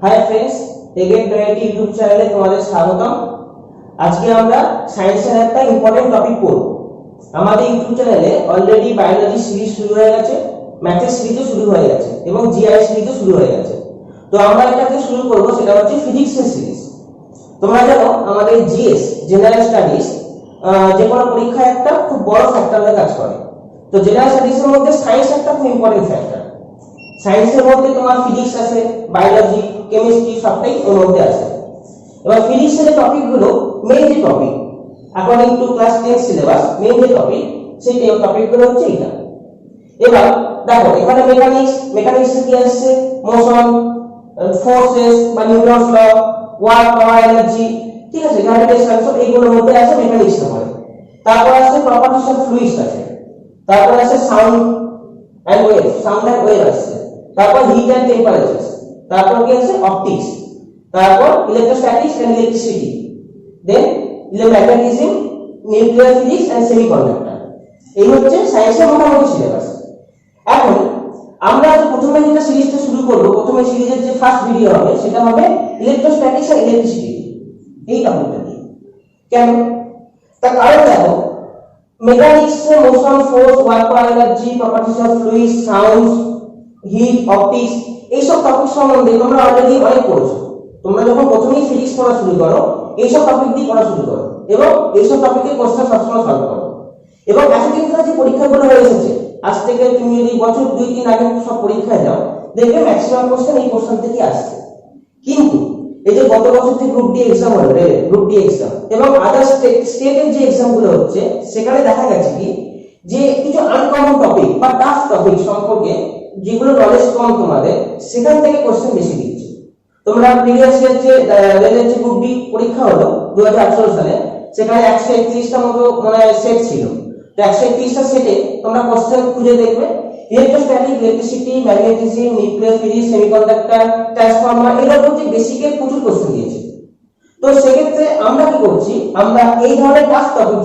Hi friends, again twenty YouTube চ্যানেলে তোমাদের স্বাগতম। আজকে আমরা সায়েন্সের একটা ইম্পর্টেন্ট টপিক পড়ব। আমাদের ইউটিউব চ্যানেলে অলরেডি বায়োলজি সিরিজ শুরু হয়ে গেছে, ম্যাথের সিরিজও শুরু হয়ে গেছে এবং জিআই সিরিজও শুরু হয়ে গেছে। তো আমরা এটাকে শুরু করব, সেটা হচ্ছে ফিজিক্সের সিরিজ। তোমরা জানো আমাদের জিএস জেনারেল স্টাডিজ যে কোনো পরীক্ষায় একটা খুব বড় ফ্যাক্টর হয়ে কাজ করে। তো জেনারেল স্টাডিজের মধ্যে সায়েন্স একটা খুব ইম্পর্টেন্ট ফ্যাক্টর। সায়েন্সের মধ্যে তোমার ফিজিক্স আছে, বায়োলজি, কেমিস্ট্রি সবটাই ওর মধ্যে আছে। এবার ফিজিক্সের যে টপিকগুলো, মেইন যে topic according to class 10 syllabus, main যে টপিক সেই টপিকগুলো হচ্ছে এটা। এবার দেখো এখানে মেকানিক্সে কি আসছে? মোশন, ফোর্সেস বা নিউটনস ল, ওয়ার্ক, পাওয়ার, এনার্জি, ঠিক আছে, গ্র্যাভিটেশন, সব এইগুলোর মধ্যে আছে মেকানিক্সের পড়ে। তারপর আছে প্রপার্টিস অফ ফ্লুইডস আছে, তারপর আছে সাউন্ড এন্ড ওয়েভ আছে, তারপর হিট এন্ড টেম্পারেচার, তারপর কি আছে? অপটিক্স, তারপর electrostatics and electricity, then electromagnetism, nuclear physics and semiconductor. এই হচ্ছে সায়েন্সের মোটামুটি সিলেবাস। এখন আমরা প্রথমে যেটা সিরিজটা শুরু করব, প্রথমে সিরিজের যে ফার্স্ট ভিডিও হবে সেটা হবে ইলেকট্রোস্ট্যাটিক্স এন্ড ইলেকট্রিসিটি, এই টপিকটা নিয়ে। কেন? তার কারণ দেখো, মেকানিক্সে motion, force, work, power, energy, properties of fluids, sound, heat, optics, এইসব টপিক সম্বন্ধে তোমরা অলরেডি অনেক পড়েছো। তোমরা যখন প্রথমেই ফিজিক্স পড়া শুরু করো, এইসব টপিক দিয়ে পড়া শুরু করো এবং এইসব টপিকের কোশ্চেন সবসময় সলভ করো। এবং এতদিন ধরে যে পরীক্ষাগুলো হয়ে এসেছে, আজ থেকে তুমি যদি বছর 2-3 আগে সব পরীক্ষায় যাও, দেখবে ম্যাক্সিমাম কোশ্চেন এই কোশ্চেন থেকে আসছে। কিন্তু এই যে গত বছর যে গ্রুপ ডি এক্সাম হলো, গ্রুপ ডি এক্সাম এবং আদার স্টেটের যে এক্সামগুলো হচ্ছে, সেখানে দেখা গেছে কি যে কিছু আনকমন টপিক বা টাফ টপিক সম্পর্কে যেগুলো নলেজ কম তোমাদের, সেখান থেকে কোশ্চেন বেশি দিচ্ছে। তোমরা প্রিভিয়াস ইয়ার যে রেলের যে গ্রুপ ডি পরীক্ষা হলো 2018 সালে, সেখানে 131টা মতো মানে সেট ছিল। তো 131টা সেটে তোমরা কোশ্চেন খুঁজে দেখবে, electrostatic, electricity, magnetism, nuclear physics, semiconductor, transformer, এরকম যে বেসিকের প্রচুর কোশ্চেন দিয়েছে। তো সেক্ষেত্রে আমরা কি করছি, আমরা এই ধরনের টাফ টপিক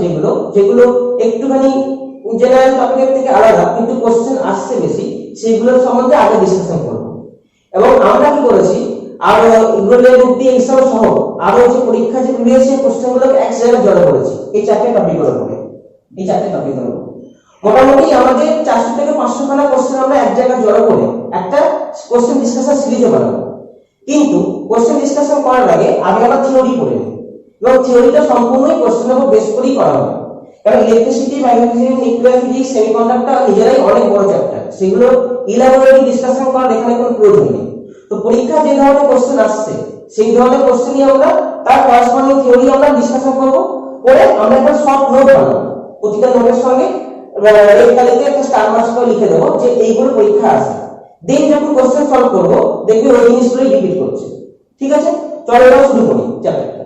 যেগুলো একটুখানি জেনারেল টপিকের থেকে আলাদা কিন্তু কোশ্চেন আসছে বেশি, সেগুলোর সম্বন্ধে আগে ডিসকাশন করব। এবং আমরা কি করেছি, আর এগুলো গ্রুপ ডি এক্সাম সহ আরো যে পরীক্ষা যে প্রিভিয়াস ইয়ার কোশ্চেনগুলো এক জায়গায় জড়ো করেছি এই চারটে টপিকগুলোর উপরে। মোটামুটি আমাদের 400 থেকে 500 খানা কোশ্চেন আমরা এক জায়গায় জড়ো করে একটা কোশ্চেন ডিসকাশন সিরিজও বানাবো। কিন্তু কোশ্চেন ডিসকাশন করার আগে আমরা থিওরি পড়ে নিই এবং থিওরিটা সম্পূর্ণই কোশ্চেনের উপর বেস করেই করা হবে। কারণ electricity, magnetism, nuclear physics, semiconductor নিজেরাই অনেক বড় চ্যাপ্টার, সেগুলো ইলাবোরেটলি ডিসকাশন করার এখানে কোনো প্রয়োজন নেই। তো পরীক্ষা যে ধরনের কোশ্চেন আসছে, সেই ধরনের কোশ্চেনই আমরা তার করেসপন্ডিং থিওরি আমরা ডিসকাশন করব, করে আমরা একটা শর্ট নোট বানাবো। প্রতিটা নোটের সঙ্গে রেড কালিতে একটা স্টার মার্ক করে লিখে দেবো যে এইগুলো পরীক্ষা আসে। দেন যখন কোশ্চেন সলভ করব, দেখবি ওই জিনিসগুলোই রিপিট করছে। ঠিক আছে, চলো এবার শুরু করি চ্যাপ্টারটা।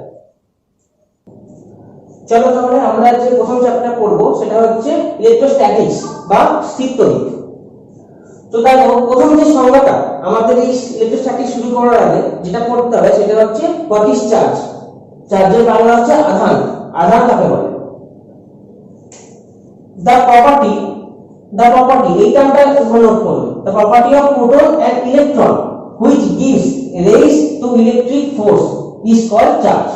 চলো তাহলে আমরা যে প্রথম চ্যাপ্টার পড়বো সেটা হচ্ছে ইলেকট্রোস্ট্যাটিক্স বা স্থিরতড়িৎ। তো দেখো, প্রথম যে সংজ্ঞাটা আমাদের এই ইলেকট্রোস্ট্যাটিক্স শুরু করার আগে যেটা পড়তে হবে সেটা হচ্ছে হোয়াট ইজ চার্জ। চার্জের বাংলা হচ্ছে আধান। আধান কাকে বলে? the property এই টার্মটা নোট করবে। the property of proton and electron which gives rise to electric force is called charge।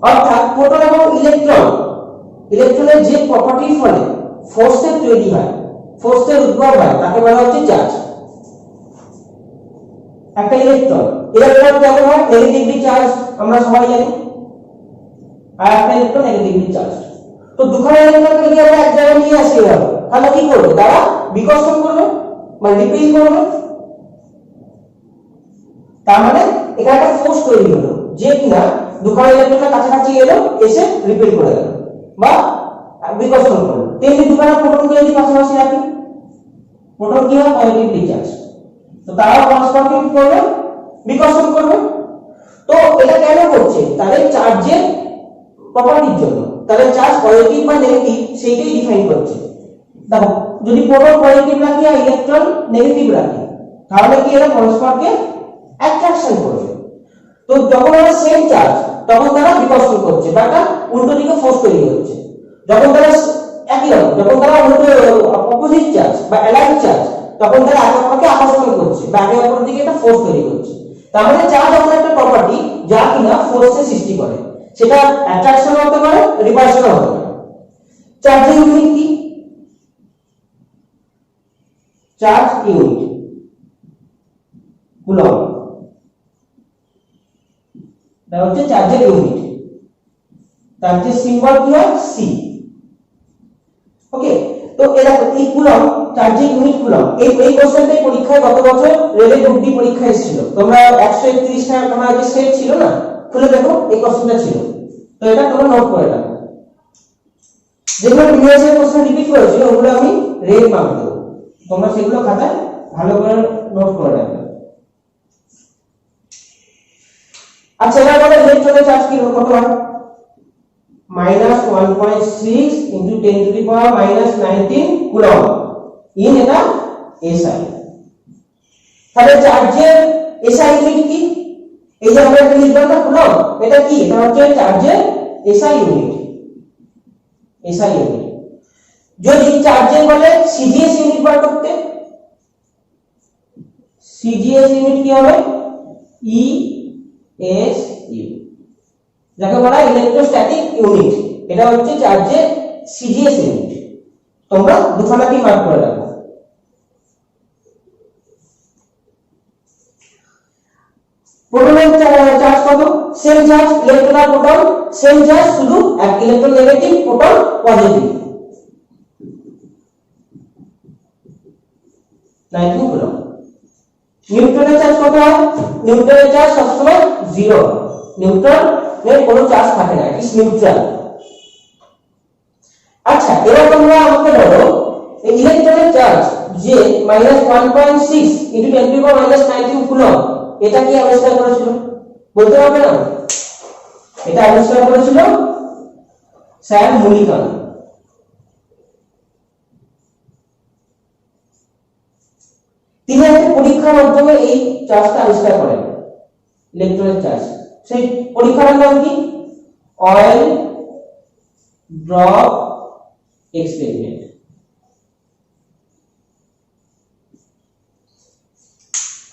অর্থাৎ প্রোটন এবং ইলেকট্রনের যে প্রপার্টির ফলে ফোর্সের তৈরি হয়, ফোর্সের উদ্ভব হয়, তাকে বলা হচ্ছে চার্জ। একটা ইলেকট্রন কেমন হয়? নেগেটিভলি চার্জ, আমরা সবাই জানি। আর একটা ইলেকট্রন নেগেটিভলি চার্জ। তো দুখানা ইলেকট্রনকে যদি আমরা এক জায়গায় নিয়ে আসি, তাহলে কি করবে? তারা বিকর্ষণ করবে মানে রিপেল করবে। তার মানে এখানে একটা ফোর্স তৈরি হলো, যে কিনা দুখানা ইলেকট্রনের কাছাকাছি এলো, এসে রিপেল করে গেল বা বিকর্ষণ করলো। তেমনি দুখানা প্রোটনকে যদি পাশাপাশি রাখি, প্রোটন কি হয়? Positively charge. তো তারা পরস্পর কি করবে? বিকর্ষণ করবে। তো এটা কেন করছে? তাদের চার্জের প্রপার্টির জন্য। তাহলে চার্জ পজিটিভ বা নেগেটিভ সেইটাই ডিফাইন করছে। দেখো, যদি প্রোটন পজিটিভ রাখি আর ইলেকট্রন নেগেটিভ রাখি, তাহলে কি এরা পরস্পরকে অ্যাট্রাকশন করবে। তো যখন এরা সেম চার্জ, তখন তারা বিকর্ষণ করছে বা একটা উল্টো দিকে ফোর্স তৈরি হচ্ছে। যখন তারা একই রকম, যখন তারা অপোজিট চার্জ বা অ্যালাইন চার্জ, তখন তারা একে অপরকে আকর্ষণ করছে বা একে অপরের দিকে একটা ফোর্স তৈরি করছে। তাহলে চার্জ এমন একটা প্রপার্টি যা কিনা ফোর্সের সৃষ্টি করে, সেটা অ্যাট্রাকশন হতে পারে, রিপালশন হতে পারে। চার্জের ইউনিট কি? চার্জ ইউনিট কুলম্ব, এটা হচ্ছে চার্জের ইউনিট। চার্জের সিম্বল কি হয়? সি। ওকে, তো এটা এই কুলম্ব, চার্জের ইউনিট কুলম্ব, এই কোশ্চেনটাই পরীক্ষায় গত বছর রেলে গ্রুপ ডি পরীক্ষায় এসেছিল। তোমরা 131 টা তোমার যে সেট ছিল না, খুলে দেখো এই কোশ্চেনটা ছিল। তো এটা তোমরা নোট করে রাখো। যেগুলো প্রিভিয়াস ইয়ার কোশ্চেন রিপিট করেছিল ওগুলো আমি রেল মার্ক দেব, তোমরা সেগুলো খাতায় ভালো করে নোট করে রাখবে। আচ্ছা, এবার বলো ইলেকট্রনের চার্জ কি কত হয়? -1.6 into 10 to the power -19 coulomb in এটা SI। তাহলে চার্জের SI ইউনিট কি? এই যে আমরা একটা লিখলাম না কুলম্ব, এটা কি? এটা হচ্ছে চার্জের SI ইউনিট। SI unit. যদি চার্জের বলে CGS ইউনিট বার করতে, CGS ইউনিট কি হবে? ESU, যাকে বলা হয় ইলেকট্রোস্ট্যাটিক ইউনিট। এটা হচ্ছে চার্জের CGS ইউনিট। তোমরা দুখানাকে মার্ক করে রাখো। প্রোটনের চার্জ কত? সেম চার্জ, ইলেকট্রন আর প্রোটন সেম চার্জ, শুধু এক electron negative, proton positive. 19 coulomb. নিউট্রনের চার্জ কত হয়? নিউট্রনের চার্জ সবসময় 0 হয়। নিউট্রনের কোনো চার্জ থাকে না, ইট ইজ নিউট্রাল। আচ্ছা, এবার তোমরা আমাকে বলো এই ইলেকট্রনের চার্জ যে -1.6 × 10⁻⁻19 কুলম্ব, এটা কি আবিষ্কার করেছিল? বলতে পারবে না? এটা আবিষ্কার করেছিল স্যার মুলিকান। তিনি একটা পরীক্ষার মাধ্যমে এই চার্জটা আবিষ্কার করেন, ইলেকট্রনের চার্জ। সেই পরীক্ষার নাম কি? Oil drop experiment.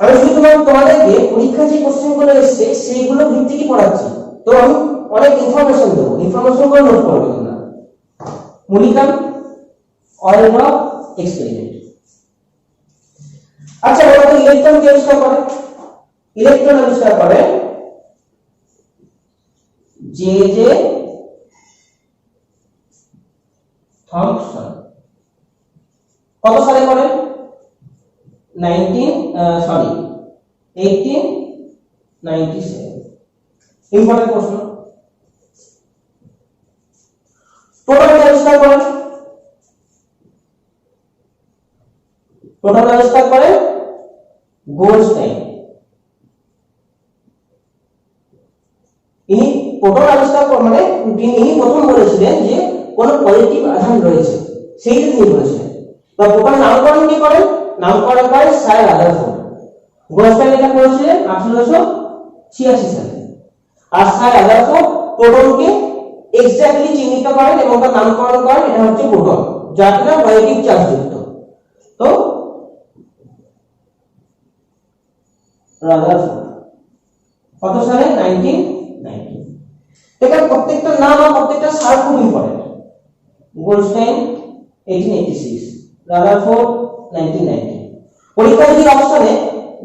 আমি শুধু তোমাদেরকে পরীক্ষা যে কোশ্চেনগুলো এসছে সেইগুলো ভিত্তিকই পড়াচ্ছি, তো আমি অনেক ইনফরমেশন দেবো, ইনফরমেশনগুলো নোট করবে তোমরা। মুলিকান অয়েল ড্রপ এক্সপেরিমেন্ট। আচ্ছা, বলতো ইলেকট্রন কে আবিষ্কার করে? ইলেকট্রন আবিষ্কার করে জে থমসন। কত সালে করেন? 1897। ইম্পর্টেন্ট প্রশ্ন। প্রোটন কে আবিষ্কার করেন? প্রোটন আবিষ্কার করেন গোল্ডস্টাইন। ইনি প্রোটন আবিষ্কার মানে ইনি প্রথম বলেছিলেন যে কোন পজিটিভ আধান রয়েছে, সেইটা তিনি বলেছিলেন। বা প্রোটন নামকরণ কি করেন? নামকরণ করেন স্যার রাদারফোর্ড। গোল্ডস্টাইন এটা করেছিলেন 1886 সালে। আর স্যার রাদারফোর্ড প্রোটনকে এক্স্যাক্টলি চিহ্নিত করেন এবং তার নামকরণ করেন এটা হচ্ছে প্রোটন, যার কিনা পজিটিভ চার্জ যুক্ত। তো রাদারফোর্ড কত সালে? 1990। দেখেন প্রত্যেকটা নাম আর প্রত্যেকটা সাল খুব ইম্পর্টেন্ট। Goldstein 1886, Rutherford 1990। পরীক্ষা যদি অপশনে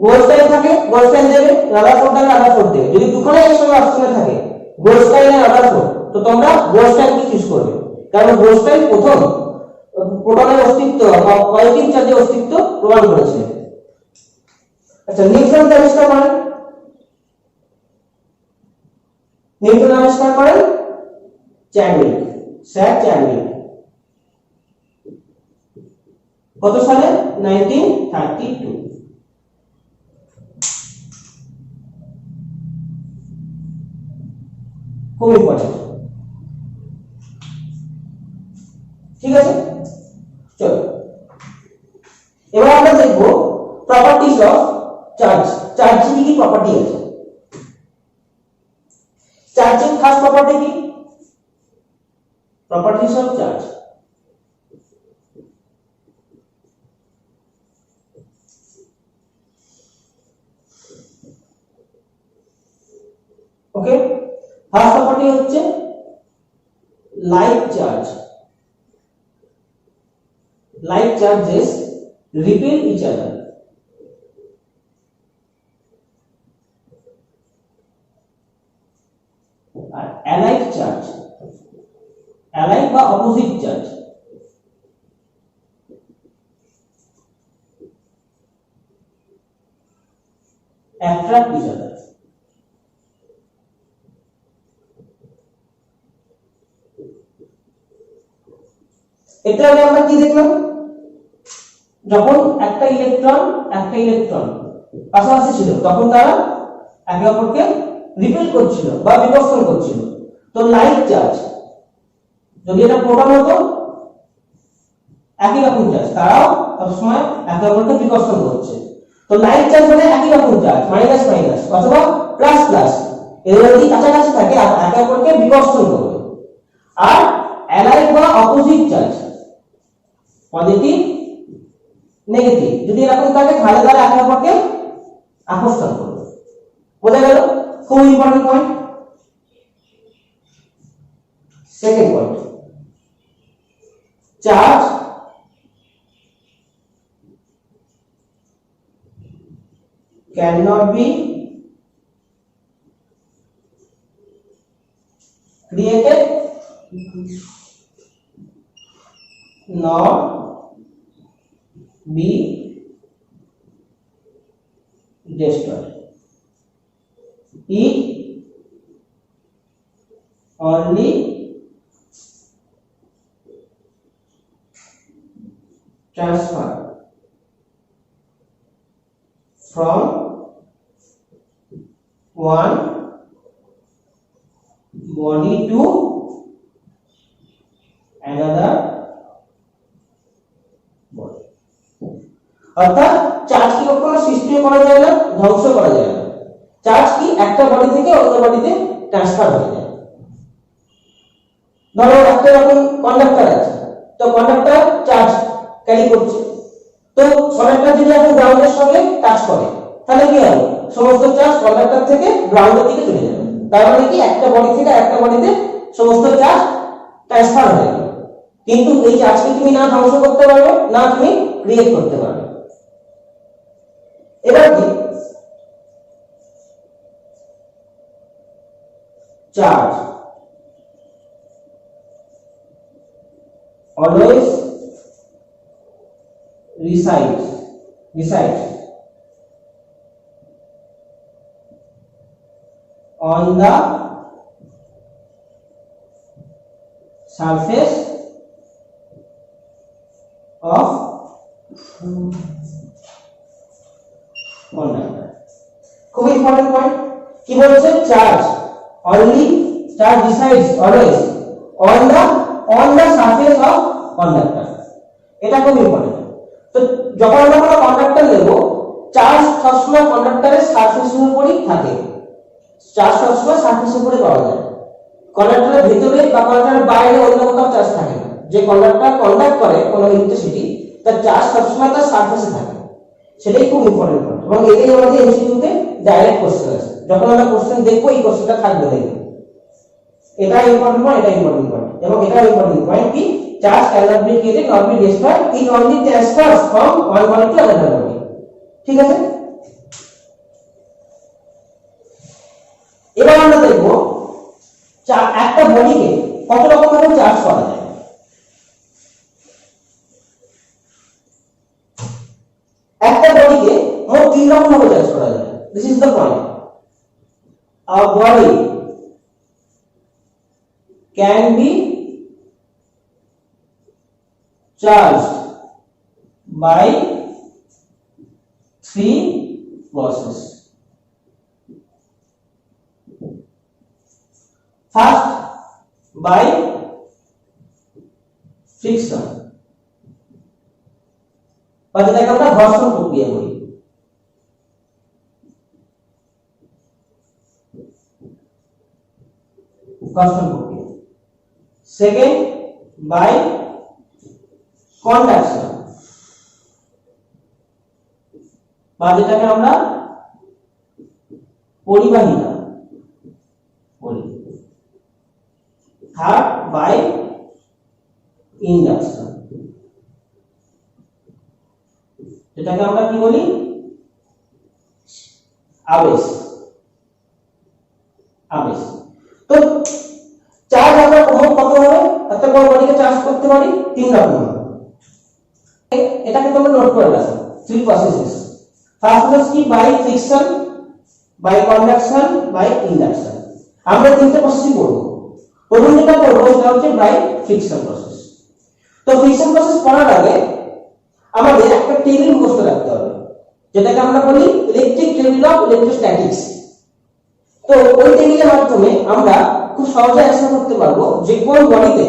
গোল্ডস্টাইন থাকে গোল্ডস্টাইন দেবে, রাদারফোর্ড থাকে রাদারফোর্ড দেবে। যদি দুখানে একসঙ্গে অপশনে থাকে গোল্ডস্টাইন আর রাদারফোর্ড, তো তোমরা গোল্ডস্টাইনকে চুজ করবে, কারণ গোল্ডস্টাইন প্রথম প্রোটনের অস্তিত্ব বা পজিটিভ চার্জের অস্তিত্ব প্রমাণ করেছে। আচ্ছা, নিউট্রন আবিষ্কার করেন? নিউটন আবিষ্কার করেন চ্যাডউইক, স্যার চ্যাডউইক। কত সালে? 1932। খুব ইম্পর্টেন্ট। ঠিক আছে, চলো এবার আমরা দেখব প্রপার্টিজ অফ চার্জ। চার্জের কি কি প্রপার্টি আছে? চার্জের ফার্স্ট প্রপার্টি কি? Properties of charge. Okay, first property হচ্ছে like charge. Like charges repel each other. আর অ্যালাইক চার্জ, অ্যালাইক বা opposite charge, attract each other. এটা আমরা কি দেখলাম, যখন একটা ইলেকট্রন পাশাপাশি ছিল তখন তারা একে অপরকে রিপেল করছিল বা বিকর্ষণ করছিল। তো লাইক চার্জ, যদি এটা প্রোটন হতো একই রকম চার্জ, তারাও সবসময় একে অপরকে বিকর্ষণ করছে। তো লাইক চার্জ মানে একই রকম চার্জ, মাইনাস মাইনাস অথবা প্লাস প্লাস, এদের যদি কাছাকাছি থাকে একে অপরকে বিকর্ষণ করবে। আর অ্যালাইক বা অপোজিট চার্জ, পজিটিভ নেগেটিভ, যদি এরকম থাকে তাহলে তারা একে অপরকে আকর্ষণ করবে। বোঝা গেল? খুব important point. Second point, charge cannot be created nor be destroyed. It only transfer from one body to another body. অর্থাৎ চার্জ কি কখনো সৃষ্টি করা যায় না, ধ্বংস করা যায় না। চার্জ কি একটা বডি থেকে অন্য বডিতে ট্রান্সফার হয়ে যায়। ধরো একটা রকম কন্ডাক্টর আছে, তো কন্ডাক্টর চার্জ ক্যারি করছে, তো কন্ডাক্টর যদি এখন গ্রাউন্ডের সঙ্গে টাচ করে তাহলে কি হবে, সমস্ত চার্জ কন্ডাক্টর থেকে গ্রাউন্ডের দিকে চলে যাবে। তার মানে কি একটা বডি থেকে আরেকটা বডিতে সমস্ত চার্জ ট্রান্সফার হয়ে যাবে। কিন্তু এই চার্জকে তুমি না ধ্বংস করতে পারবে না তুমি ক্রিয়েট করতে পারবে। এবার কি charge always resides on the surface of conductor. খুব ইম্পর্টেন্ট পয়েন্ট। কি বলছে, charge resides always on the surface of conductor। এটা খুব ইম্পর্টেন্ট। তো যখন আমরা কোনো কন্ডাক্টর নেব, চার্জ সবসময় কন্ডাক্টরের সারফেসের উপরই থাকে। চার্জ সবসময় সারফেসের উপরে পাওয়া যায়। কন্ডাক্টরের ভিতরে বা কন্ডাক্টরের বাইরে অন্য কোথাও চার্জ থাকে না। যে কন্ডাক্টর কন্ডাক্ট করে কোনো ইলেকট্রিসিটি, তার চার্জ সবসময় তার সারফেসে থাকে। সেটাই খুব ইম্পর্টেন্ট পয়েন্ট, এবং এটাই আমাদের এমসিকিউতে ডাইরেক্ট কোশ্চেন আছে। যখন আমরা কোশ্চেন দেখবো এই কোশ্চেনটা থাকবে দেখবে। এটা ইম্পর্টেন্ট পয়েন্ট, এটা ইম্পর্টেন্ট পয়েন্ট, এবং এটা ইম্পর্টেন্ট পয়েন্ট কি, charge cannot be created nor be destroyed, it only transfers from one body to another body। ঠিক আছে, এবার আমরা দেখব একটা বডিকে কত রকম ভাবে চার্জ করা যায়। একটা বডিকে মোট তিন রকম ভাবে চার্জ করা যায়। This is the point. A body can be charged by three process. First, by friction, বা যেটাকে আমরা ঘর্ষণ প্রক্রিয়া বলি। ঘর্ষণ প্রক্রিয়া। সেকেন্ড, বাই কন্ডাকশন, বা যেটাকে আমরা পরিবাহিতা বলি। থার্ড বাই ইন্ডাকশন, যেটাকে আমরা কি বলি, আবেশ। আবেশ। তো চার্জ আমরা কত হবে, একটা কোন বডিকে চার্জ করতে পারি 3 রকম। এটাকে তোমরা নোট করে রাখো, 3 প্রসেসেস। ফার্স্ট প্রসেস কি, by friction, by conduction, by induction. আমরা তিনটে প্রসেসই পড়ব। প্রথম যেটা পড়ব সেটা হচ্ছে বাই ফ্রিকশন প্রসেস। তো ফ্রিকশন প্রসেস পড়ার আগে আমাদের একটা টেবিল মুখস্থ রাখতে হবে, যেটাকে আমরা বলি ইলেকট্রিক টেবিল অফ ইলেকট্রোস্ট্যাটিক্স। তো ওই টেবিলের মাধ্যমে আমরা খুব সহজে অ্যান্সার করতে পারবো যে কোন বডিতে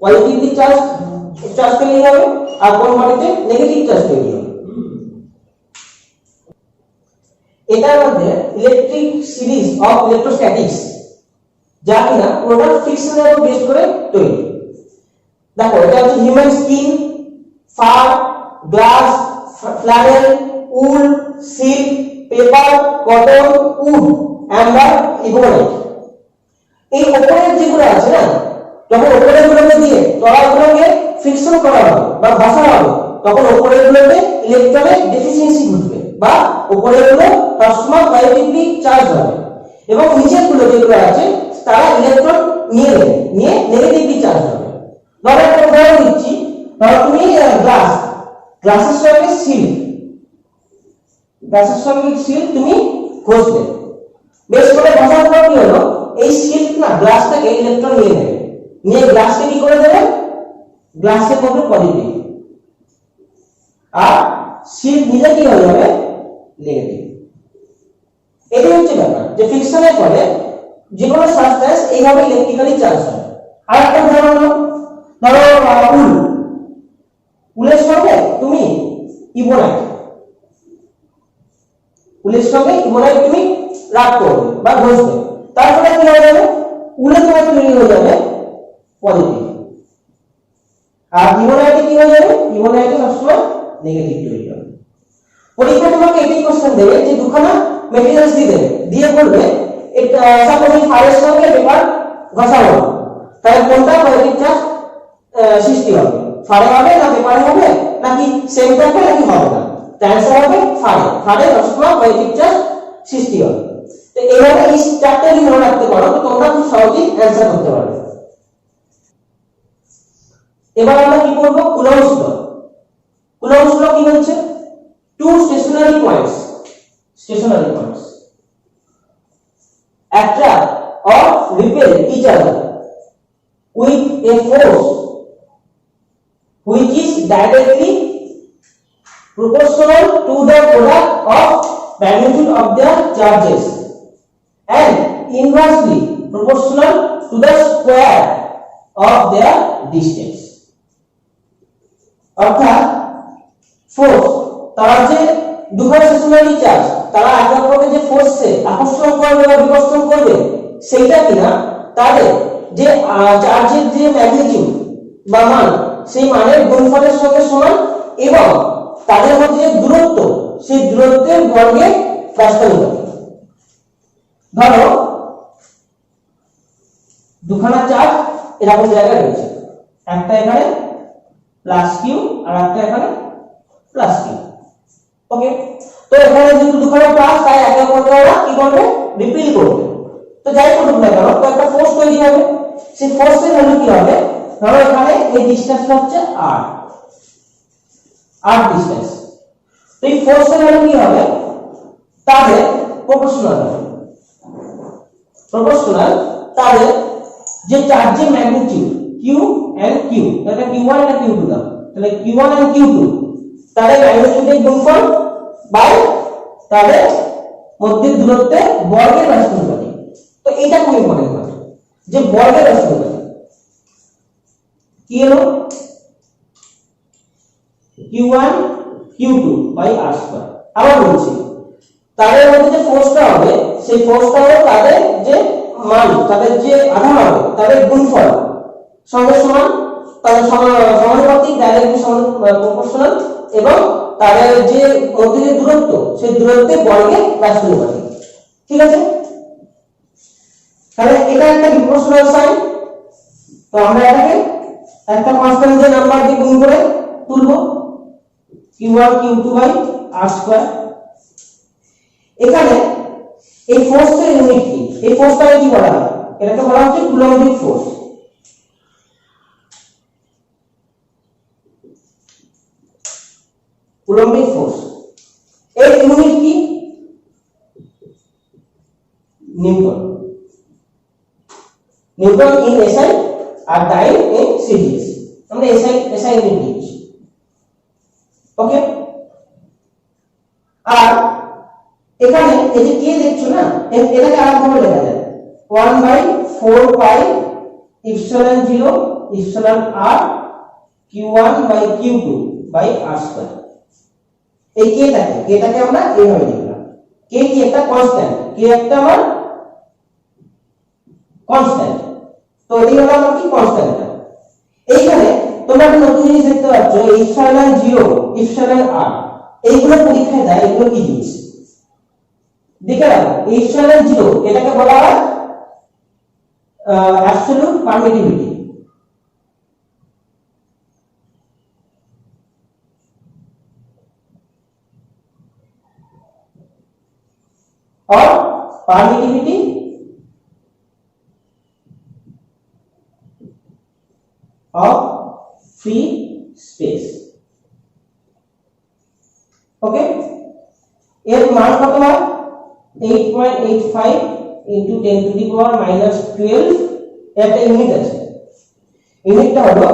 পজিটিভলি চার্জ তৈরি হবে আর কোন বডিতে নেগেটিভ চার্জ তৈরি হবে। এটার মধ্যে ইলেকট্রিক সিরিজ অফ ইলেকট্রোস্ট্যাটিক্স, যা কিনা পুরোটা ফ্রিকশনের উপর বেস করে তৈরি। দেখো, এটা হচ্ছে human skin, fur, glass, flannel, wool, silk, paper, cotton, wood, amber, ebonite. এই উপরের যেগুলো আছে না, যখন উপরের গুলোকে দিয়ে তলার গুলোকে ফ্রিকশন করা হবে বা ঘষা হবে, তখন উপরের গুলোতে ইলেকট্রনের ডেফিসিয়েন্সি ঘটবে বা উপরের গুলো সবসময় পজিটিভলি চার্জ হবে এবং নিচের গুলো যেগুলো আছে তারা ইলেকট্রন নিয়ে নেগেটিভলি চার্জ হবে। ধরো একটা উদাহরণ দিচ্ছি, ধরো তুমি গ্লাসের সঙ্গে সিল্ক তুমি ঘষবে, বেশ করে ঘষার পর কি হলো, এই সিল্ক না গ্লাসটাকে ইলেকট্রন নিয়ে গ্লাসকে কি করে দেবে, গ্লাসে করবে পজিটিভ, আর সিল্ক নিজে কি হয়ে যাবে, নেগেটিভ। এটাই হচ্ছে ব্যাপার যে ফ্রিকশনের ফলে যে কোনো সাবস্টেন্স এইভাবে ইলেকট্রিক্যালি চার্জ হয়। আর একটা উদাহরণ ধরো উলের সঙ্গে তুমি ইবোনাইট, তুমি রাগ করবে বা ঘষবে, তারপরে কি হয়ে যাবে, উলে তোমার তৈরি হয়ে যাবে পজিটিভ, আর ইবোনাইটে কি হয়ে যাবে, ইবোনাইটে সবসময় নেগেটিভ তৈরি হবে। পরীক্ষা তোমাকে এটাই কোশ্চেন দেবে যে দুখানা মেটেরিয়ালস দিয়ে বলবে এটা সাপোজ এই ফারের সঙ্গে পেপার ঘষা হলো, তাহলে কোনটা পজিটিভ চার্জ সৃষ্টি হবে, ফারে হবে না পেপারে হবে নাকি সেম থাকবে নাকি হবে না, অ্যানসার হবে ফারে সবসময় পজিটিভ চার্জ সৃষ্টি হবে। তো এইভাবে এই চারটা যদি মনে রাখতে পারো তো তোমরা খুব সহজেই অ্যানসার করতে পারবে। এবার আমরা কি করব, কুলম্বস ল। কুলম্বস ল কি বলছে, two stationary points attract or repel each other with a force which is directly proportional to the product of magnitude of their charges and inversely proportional to the square of their distance. অর্থাৎ force, তারা যে দুখানা stationery charge তারা একে অপরকে যে ফোর্সে আকর্ষণ করবে বা বিকর্ষণ করবে সেইটা কিনা তাদের যে চার্জের যে ম্যাগনিটিউড বা মান সেই মানের গুণফলের সঙ্গে সমান এবং তাদের মধ্যে যে দূরত্ব সেই দূরত্বের বর্গের ব্যস্তানুপাতিক। ধরো দুখানা চার্জ এরকম জায়গায় রয়েছে, একটা এখানে প্লাস কিউ আর একটা এখানে প্লাস কিউ। ওকে, তো এখানে যেহেতু দুখানা প্লাস তাই একে অপরকে ওরা কি করবে, রিপিল করবে। তো যাই করুক না কেন তো একটা ফোর্স তৈরি হবে, সেই ফোর্সের ভ্যালু কি হবে, ধরো এখানে এই ডিসটেন্সটা হচ্ছে r ডিসটেন্স, তো এই ফোর্সের ভ্যালু কি হবে, তাদের প্রপোর্শনাল তাদের যে চার্জের ম্যাগনিটিউড q and q, এটা q1 এটা q2 দাও, তাহলে q1 and q2 তাদের ম্যাগনিটিউডের গুণফল বাই তাদের মধ্যে দূরত্বের বর্গের ব্যস্তানুপাতিক। তো এটা খুব ইম্পর্টেন্ট কথা যে বর্গের ব্যস্তানুপাতিক কি হলো, q1 q2 by r square. আবার বলছি তাদের মধ্যে যে ফোর্সটা হবে সেই ফোর্সটা হলো তাদের যে মান, তাদের যে আধান হবে তাদের গুণফল সঙ্গে সমান, তাদের সমানুপাতিক, ডাইরেক্টলি প্রপোর্শনাল এবং তাদের যে মধ্যে যে দূরত্ব সেই দূরত্বের বর্গের ব্যস্তানুপাতিক। ঠিক আছে, তাহলে এটা একটা বিপ্রপোর্শনাল সাইন, তো আমরা এটাকে একটা কনস্ট্যান্ট দিয়ে নাম্বার দিয়ে গুণ করে তুলবো q1 q2 by r square. এখানে এই ফোর্সের ইউনিট কি, এই ফোর্সটাকে কি বলা হয়, এটাকে বলা হচ্ছে কুলম্বিক ফোর্স। কুলম্বিক ফোর্স এর ইউনিট কি, নিউটন। নিউটন ইন এসআই আর ডাইন ইন সিজিএস, আমরা এসআই ইউনিট দিচ্ছি। ওকে, আর এখানে এই যে কে দেখছো না, এটাকে আলাদাভাবে লেখা যায় 1/4 pi epsilon 0 epsilon r q1 by q2 by r square. এই কেটাকে আমরা এইভাবে লিখলাম, কে কি একটা কনস্ট্যান্ট, কে একটা আমার কনস্ট্যান্ট, তো এই হলো আমার কি কনস্ট্যান্টটা। এইখানে তোমরা একটা নতুন জিনিস দেখতে পাচ্ছ, ইপসিলন 0 ইপসিলন r, এইগুলো পরীক্ষায় দেয়, এগুলো কি জিনিস দেখে রাখো। ইপসিলন 0 এটাকে বলা হয় absolute permittivity, or permittivity of free space। ওকে, এর মান কত হয় 8.85 into 10 to the power minus 12, একটা ইউনিট আছে, ইউনিটটা হলো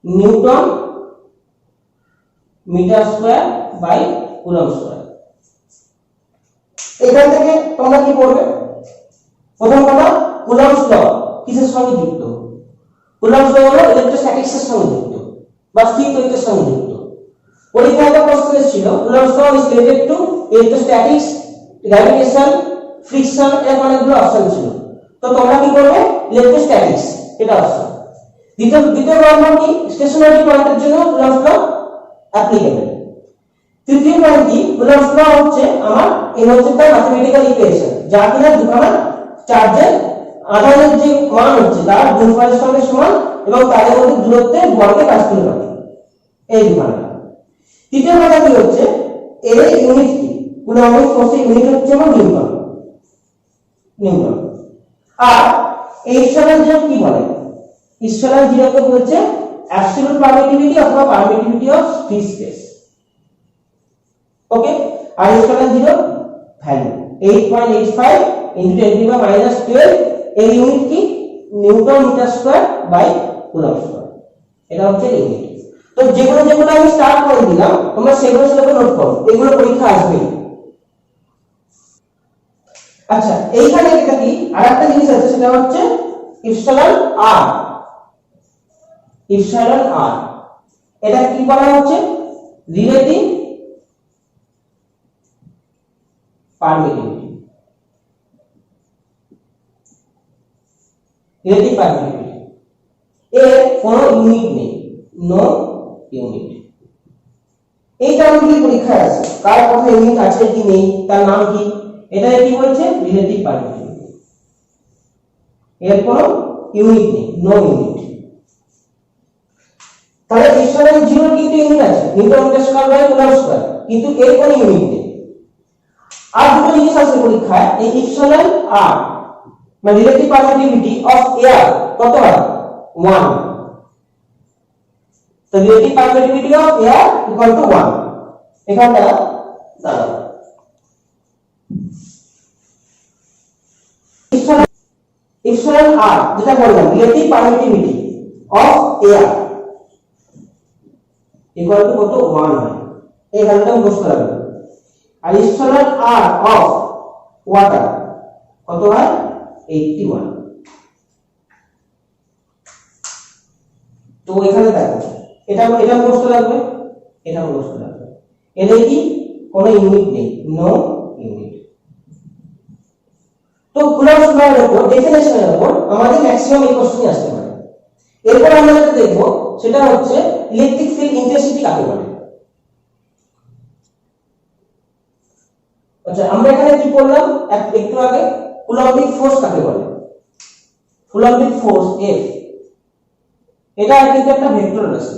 newton metre square by coulomb square. এখান থেকে তোমরা কি করবে, প্রথম কথা কুলম্বস ল কিসের সঙ্গে যুক্ত, কুলম্বস ল হলো ইলেকট্রোস্ট্যাটিক্সের সঙ্গে যুক্ত বা স্থির তড়িতের সঙ্গে যুক্ত। পরীক্ষায় একটা প্রশ্ন এসেছিল Coulomb's law is related to electrostatics, gravitation, friction, এর অনেকগুলো অপশন ছিল, তো তোমরা কি করবে ইলেকট্রোস্ট্যাটিক্স এটা অপশন। দ্বিতীয় নম্বর কি স্টেশনারি পয়েন্টের জন্য কুলম্বস ল অ্যাপ্লিকেবল। তৃতীয় পয়েন্ট কি, কুলম্বস ল হচ্ছে আমার এনার্জিক্যাল ম্যাথমেটিক্যাল ইকুয়েশন, যা কিনা দুখানা চার্জের আধানের যে মান হচ্ছে তার গুণফলের সঙ্গে সমান এবং তাদের মধ্যে দূরত্বের বর্গের কাজ করে পাবে, এই দুখানা। তৃতীয় কথা কি হচ্ছে, এর ইউনিট কি, কুলম্বিক ফোর্সের ইউনিট হচ্ছে আমার নিউটন। আর ইপসিলন 0 কি বলে, ইপসিলন 0 কে বলছে অ্যাবসলিউট পারমিটিভিটি অথবা permittivity of free space. Okay, আর epsilon 0 value 8.85 into 10 to the power minus 12, এর ইউনিট কি newton metre square by coulomb square, এটা হচ্ছে ইউনিট। তো যেগুলো আমি স্টার্ট করে দিলাম তোমরা সেগুলো নোট করো, এগুলো পরীক্ষা আসবে। আচ্ছা, এইখানে এটা কি আরেকটা জিনিস আছে, সেটা হচ্ছে ইপসিলন r। ইপসিলন r এটা কি বলা হচ্ছে, রিলেটিভ পারমিটিভিটি। রিলেটিভ পারমিটিভিটি এর কোনো ইউনিট নেই, নো ইউনিট। এই টার্মগুলি পরীক্ষায় আছে, কার কথা ইউনিট আছে কি নেই, তার নাম কি, এটা কি বলছে রিলেটিভ পারমিটিভিটি, এর কোনো ইউনিট নেই, নো ইউনিট। তাহলে ইপসিলন 0 কিন্তু ইউনিট আছে, newton metre square by coulomb square, কিন্তু এর কোনো ইউনিট নেই। আর দুটো জিনিস আছে পরীক্ষায়, এই ইপসিলন r মানে রিলেটিভ পারমিটিভিটি অফ এয়ার কত হয় 1, তো relative permittivity of air equal to 1। এখানটা দাঁড়াও, ইপসিলন r যেটা বললাম relative permittivity of air equal to কত 1 হয়, এই ভ্যালুটা মুখস্থ রাখবে। আর ইপসিলন r অফ ওয়াটার কত হয় 81। তো এখানে দেখো এটা মুখস্থ রাখবে, এটা মুখস্থ রাখবে, এর কি কোনো ইউনিট নেই, নো ইউনিট। তো কুলম্বস ল এর উপর ডেফিনেশনের উপর আমাদের ম্যাক্সিমাম এই কোশ্চেনই আসতে পারে। এরপর আমরা যেটা দেখব সেটা হচ্ছে ইলেকট্রিক ফিল্ড ইন্টেন্সিটি কাকে বলে। আচ্ছা, আমরা এখানে কি করলাম একটু আগে, কুলম্বিক ফোর্স কাকে বলে? কুলম্বিক ফোর্স F, এটা কিন্তু একটা ভেক্টর রাশি,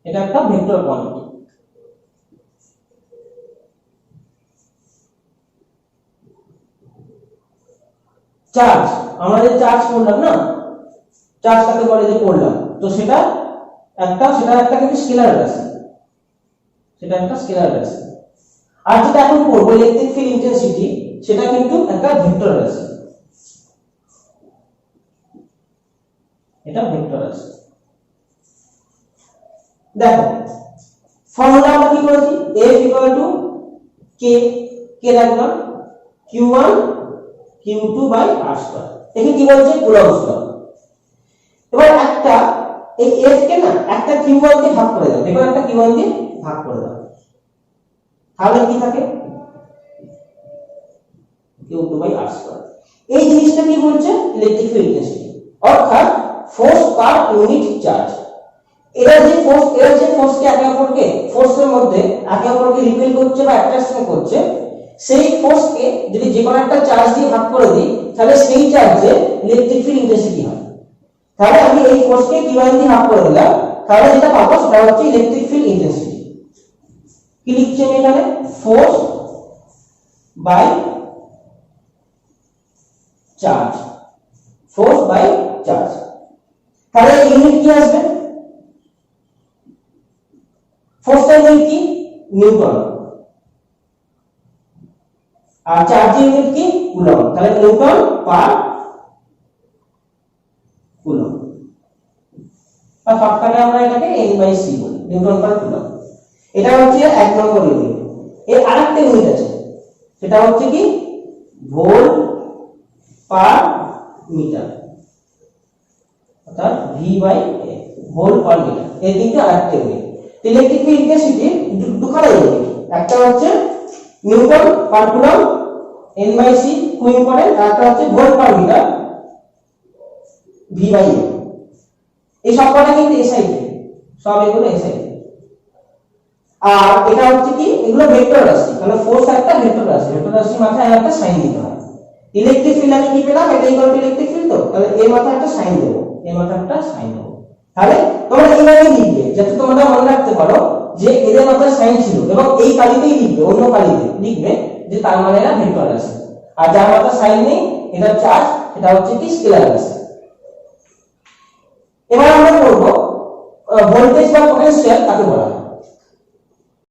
এটা একটা ভেক্টর কোয়ান্টিটি। চার্জ, আমরা যে চার্জ করলাম না, চার্জ কাকে বলে যে করলাম, তো সেটা একটা কিন্তু স্কেলার রাশি, সেটা একটা স্কেলার রাশি। আর যেটা এখন পড়বো ইলেকট্রিক ফিল্ড ইন্টেন্সিটি, সেটা কিন্তু একটা ভেক্টর রাশি, এটা ভেক্টর রাশি। দেখো ফর্মুলা আমরা কি করেছি, F k, কে রাখলাম q1 q2/r²। দেখি কি বলছে, কুলম্বস ল। এবার একটা এই F কে না একটা q1 দিয়ে ভাগ করে দাও, দেখো একটা q1 দিয়ে ভাগ করে দাও, তাহলে কি থাকে q2/r²। এই জিনিসটা কি বলছে, ইলেকট্রিক ফিল্ড ইন্টেন্সিটি, অর্থাৎ ফোর্স পার ইউনিট চার্জ। এরা যে ফোর্সকে ফোর্সের মধ্যে একে অপরকে রিপেল করছে বা অ্যাট্রাকশন করছে, সেই ফোর্সকে যদি যে কোনো একটা চার্জ দিয়ে ভাগ করে দিই, তাহলে সেই চার্জে ইলেকট্রিক ফিল্ড ইন্টেন্সিটি হয়। তাহলে আমি এই ফোর্সকে q1 দিয়ে ভাগ করে দিলাম, তাহলে যেটা পাবো সেটা হচ্ছে ইলেকট্রিক ফিল্ড ইন্টেন্সিটি। কি লিখছি আমি এখানে, force by charge, force by charge. তাহলে ইউনিট কি আসবে, ফোর্সের ইউনিট কি নিউটন, আর চার্জের ইউনিট কি কুলম্ব, তাহলে নিউটন পার কুলম্ব। আর শর্টকাটে আমরা এটাকে n/c বলি, নিউটন পার কুলম্ব। এটা হচ্ছে 1 নম্বর ইউনিট। এর আরেকটা ইউনিট আছে, সেটা হচ্ছে কি ভোল্ট পার মিটার, অর্থাৎ v/a, ভোল্ট পার মিটার। এই কিন্তু আরেকটা ইউনিট। ইলেকট্রিক ফিল্ড ইন্টেন্সিটি দুখানা ইউনিট, একটা হচ্ছে নিউটন পার কুলম্ব n/c খুব ইম্পর্টেন্ট, আর একটা হচ্ছে ভোল্ট পার মিটার v/a। এই সবকটা কিন্তু SI, সব এগুলো SI। আর এটা হচ্ছে কি, এগুলো ভেক্টর রাশি, মানে ফোর্স একটা ভেক্টর রাশি, ভেক্টর রাশির মাথায় একটা সাইন দিতে হয়। ইলেকট্রিক ফিল্ড আমি কি পেলাম, এটা ইকুয়াল টু ইলেকট্রিক ফিল্ড, তো তাহলে এর মাথায় একটা সাইন দেব, এর মাথায় একটা সাইন দেব। তাহলে তোমরা এইভাবে লিখবে যাতে তোমরা মনে রাখতে পারো যে এদের মাথায় সাইন ছিল, এবং এই কালিতেই লিখবে, অন্য কালিতে লিখবে যে তার মানে এরা ভেক্টর রাশি। আর যার মাথায় সাইন নেই, এটা চার্জ, এটা হচ্ছে কি স্কেলার রাশি। এবার আমরা করব ভোল্টেজ বা পোটেনশিয়াল কাকে বলা হয়।